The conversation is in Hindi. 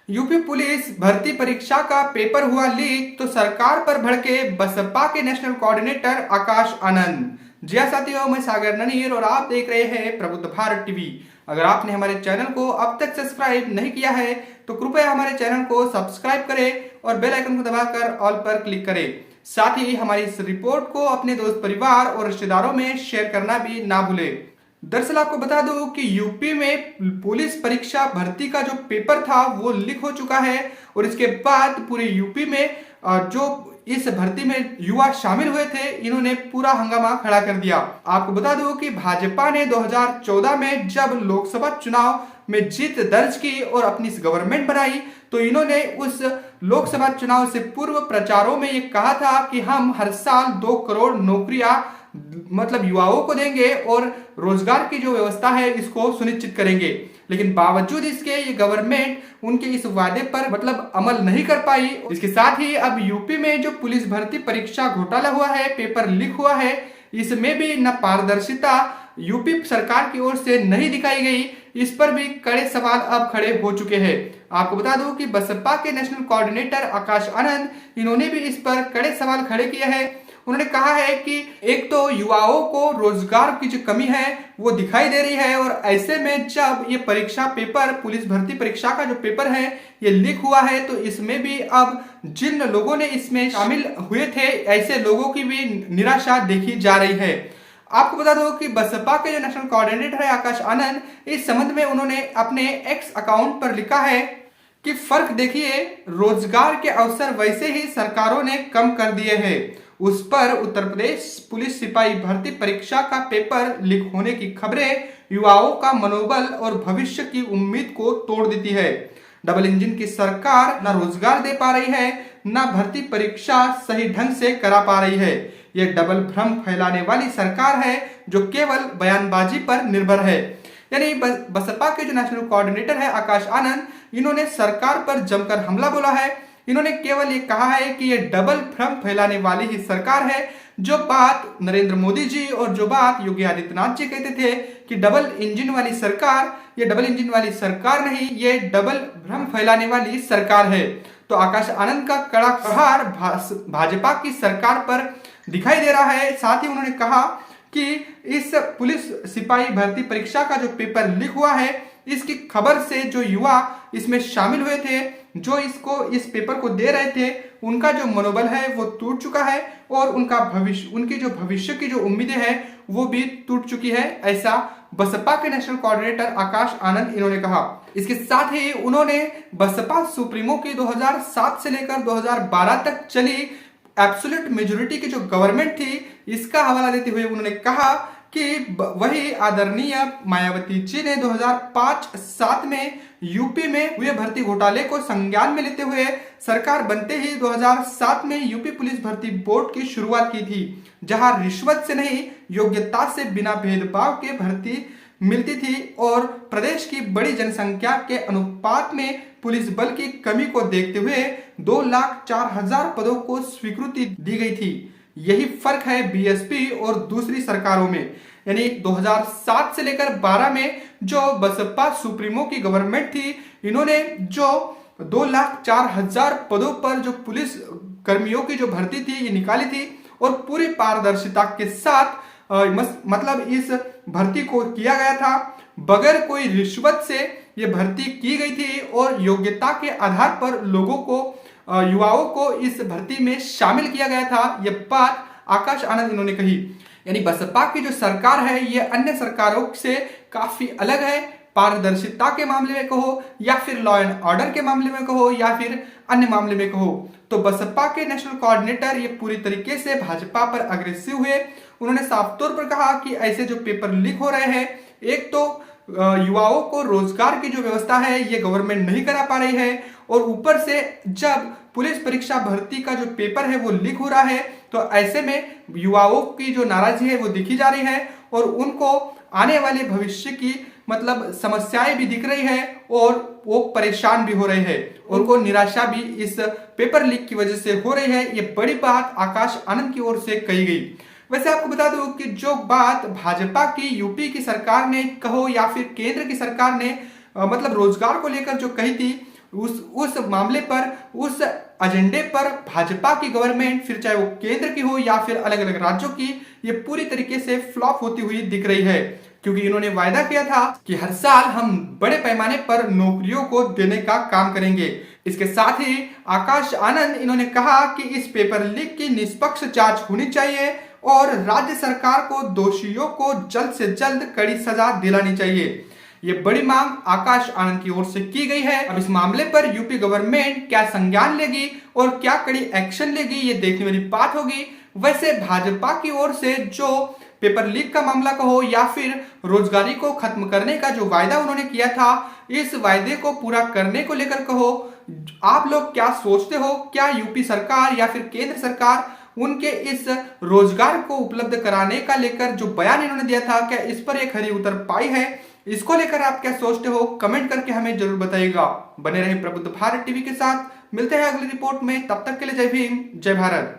यूपी पुलिस भर्ती परीक्षा का पेपर हुआ लीक तो सरकार पर भड़के बसपा के नेशनल कोऑर्डिनेटर आकाश आनंद। जी हाँ साथियों, मैं सागर ननीर और आप देख रहे हैं प्रबुद्ध भारत टीवी। अगर आपने हमारे चैनल को अब तक सब्सक्राइब नहीं किया है तो कृपया हमारे चैनल को सब्सक्राइब करें और बेल आइकन को दबाकर ऑल पर क्लिक करें। साथ ही हमारी इस रिपोर्ट को अपने दोस्त परिवार और रिश्तेदारों में शेयर करना भी ना भूलें। दरअसल आपको बता दूं कि यूपी में पुलिस परीक्षा भर्ती का जो पेपर था वो लीक हो चुका है और इसके बाद पूरे यूपी में जो इस भर्ती में युवा शामिल हुए थे इन्होंने पूरा हंगामा खड़ा कर दिया। आपको बता दूं कि भाजपा ने 2014 में जब लोकसभा चुनाव में जीत दर्ज की और अपनी गवर्नमेंट बनाई तो इन्होंने उस लोकसभा चुनाव से पूर्व प्रचारों में ये कहा था कि हम हर साल 2 करोड़ नौकरियां मतलब युवाओं को देंगे और रोजगार की जो व्यवस्था है इसको सुनिश्चित करेंगे। लेकिन बावजूद इसके ये गवर्नमेंट उनके इस वादे पर मतलब अमल नहीं कर पाई। इसके साथ ही अब यूपी में जो पुलिस भर्ती परीक्षा घोटाला हुआ है, पेपर लीक हुआ है, इसमें भी न पारदर्शिता यूपी सरकार की ओर से नहीं दिखाई गई। इस पर भी कड़े सवाल अब खड़े हो चुके हैं। आपको बता दूं कि बसपा के नेशनल कोऑर्डिनेटर आकाश आनंद इन्होंने भी इस पर कड़े सवाल खड़े किए हैं। उन्होंने कहा है कि एक तो युवाओं को रोजगार की जो कमी है वो दिखाई दे रही है और ऐसे में जब ये परीक्षा पेपर पुलिस भर्ती परीक्षा का जो पेपर है ये लीक हुआ है तो इसमें भी अब जिन लोगों ने इसमें शामिल हुए थे ऐसे लोगों की भी निराशा देखी जा रही है। आपको बता दो कि बसपा के जो नेशनल कोऑर्डिनेटर है आकाश आनंद, इस संबंध में उन्होंने अपने एक्स अकाउंट पर लिखा है कि फर्क देखिए, रोजगार के अवसर वैसे ही सरकारों ने कम कर दिए हैं। उस पर उत्तर प्रदेश पुलिस सिपाही भर्ती परीक्षा का पेपर लीक होने की खबरें युवाओं का मनोबल और भविष्य की उम्मीद को तोड़ देती है। डबल इंजन की सरकार न रोजगार दे पा रही है न भर्ती परीक्षा सही ढंग से करा पा रही है। यह डबल भ्रम फैलाने वाली सरकार है जो केवल बयानबाजी पर निर्भर है। यानी बसपा के जो नेशनल कोऑर्डिनेटर है आकाश आनंद, इन्होंने सरकार पर जमकर हमला बोला है। इन्होंने केवल ये कहा है कि ये डबल भ्रम फैलाने वाली ही सरकार है। जो बात नरेंद्र मोदी जी और जो बात योगी आदित्यनाथ जी कहते थे कि डबल इंजन वाली सरकार, ये डबल इंजन वाली सरकार नहीं, ये डबल भ्रम फैलाने वाली सरकार है। तो आकाश आनंद का कड़ा प्रहार भाजपा की सरकार पर दिखाई दे रहा है। साथ ही उन्होंने कहा कि इस पुलिस सिपाही भर्ती परीक्षा का जो पेपर लीक हुआ है इसकी खबर से जो युवा इसमें शामिल हुए थे, जो इस पेपर को दे रहे थे, उनका जो मनोबल है वो टूट चुका है और उनकी जो भविष्य की जो उम्मीदें हैं वो भी टूट चुकी है। ऐसा बसपा के नेशनल कोऑर्डिनेटर आकाश आनंद इन्होंने कहा। इसके साथ ही उन्होंने बसपा सुप्रीमो की 2007 से लेकर 2012 तक चली एब्सोल्यूट मेजोरिटी की जो गवर्नमेंट थी इसका हवाला देते हुए उन्होंने कहा कि वही आदरणीय मायावती जी ने 2005-7 में यूपी में हुए भर्ती घोटाले को संज्ञान में लेते हुए सरकार बनते ही 2007 में यूपी पुलिस भर्ती बोर्ड की शुरुआत की थी, जहां रिश्वत से नहीं योग्यता से बिना भेदभाव के भर्ती मिलती थी और प्रदेश की बड़ी जनसंख्या के अनुपात में पुलिस बल की कमी को देखते हुए 2,04,000 पदों को स्वीकृति दी गई थी। यही फर्क है बीएसपी और दूसरी सरकारों में। यानी 2007 से लेकर 12 में जो बसपा सुप्रीमो की गवर्नमेंट थी, इन्होंने जो 2,04,000 पदों पर जो पुलिस कर्मियों की जो भर्ती थी ये निकाली थी और पूरी पारदर्शिता के साथ मतलब इस भर्ती को किया गया था। बगैर कोई रिश्वत से ये भर्ती की गई थी और योग्यता के आधार पर लोगों को युवाओं को इस भर्ती में शामिल किया गया था। यह बात आकाश आनंद इन्होंने कही। यानी बसपा की जो सरकार है ये अन्य सरकारों से काफी अलग है। पारदर्शिता के मामले में कहो या फिर लॉ एंड ऑर्डर के मामले में कहो या फिर अन्य मामले में कहो, तो बसपा के नेशनल कोऑर्डिनेटर ये पूरी तरीके से भाजपा पर अग्रेसिव हुए। उन्होंने साफ तौर पर कहा कि ऐसे जो पेपर लीक हो रहे हैं, एक तो युवाओं को रोजगार की जो व्यवस्था है ये गवर्नमेंट नहीं करा पा रही है और ऊपर से जब पुलिस परीक्षा भर्ती का जो पेपर है वो लीक हो रहा है तो ऐसे में युवाओं की जो नाराजगी है वो दिखी जा रही है और उनको आने वाले भविष्य की मतलब समस्याएं भी दिख रही है और वो परेशान भी हो रहे हैं। उनको निराशा भी इस पेपर लीक की वजह से हो रही है। ये बड़ी बात आकाश आनंद की ओर से कही गई। वैसे आपको बता दूं कि जो बात भाजपा की यूपी की सरकार ने कहो या फिर केंद्र की सरकार ने मतलब रोजगार को लेकर जो कही थी, उस मामले पर, उस एजेंडे पर भाजपा की गवर्नमेंट, फिर चाहे वो केंद्र की हो या फिर अलग अलग राज्यों की, ये पूरी तरीके से फ्लॉप होती हुई दिख रही है। क्योंकि इन्होंने वायदा किया था कि हर साल हम बड़े पैमाने पर नौकरियों को देने का काम करेंगे। इसके साथ ही आकाश आनंद इन्होंने कहा कि इस पेपर लीक की निष्पक्ष जांच होनी चाहिए और राज्य सरकार को दोषियों को जल्द से जल्द कड़ी सजा दिलानी चाहिए। ये बड़ी मांग आकाश आनंद की ओर से की गई है। अब इस मामले पर यूपी गवर्नमेंट क्या संज्ञान लेगी और क्या कड़ी एक्शन लेगी, ये देखने वाली बात होगी। वैसे भाजपा की ओर से जो पेपर लीक का मामला कहो या फिर रोजगारी को खत्म करने का जो वायदा उन्होंने किया था, इस वायदे को पूरा करने को लेकर कहो, आप लोग क्या सोचते हो? क्या यूपी सरकार या फिर केंद्र सरकार उनके इस रोजगार को उपलब्ध कराने का लेकर जो बयान इन्होंने दिया था, क्या इस पर एक खरी उतर पाई है? इसको लेकर आप क्या सोचते हो? कमेंट करके हमें जरूर बताइएगा। बने रहे प्रबुद्ध भारत टीवी के साथ। मिलते हैं अगली रिपोर्ट में, तब तक के लिए जय भीम, जय भारत।